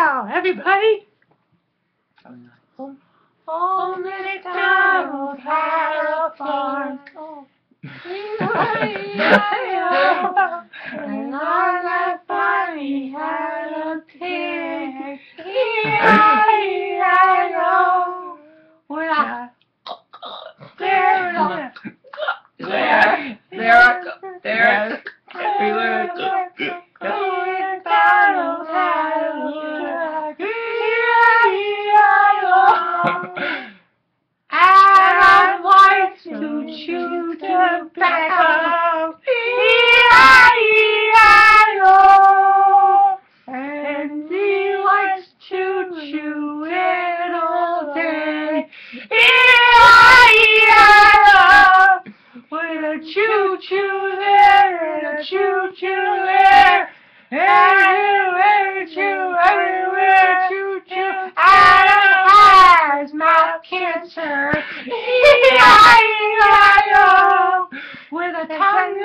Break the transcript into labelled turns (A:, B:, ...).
A: now, everybody.
B: Old MacDonald had a farm. And on that farm he had a pig. E-I-E-I-O.
C: There.
B: MacDonald had a pig. E-I-E-I-O. And I'd like to chew tobacco. E-I-E-I-O. And he likes to chew it all day. E-I-E-I-O. With a choo-choo there and a choo-choo there. Everywhere choo-choo. And mouth cancer. E-I-E-I-O. With a tongue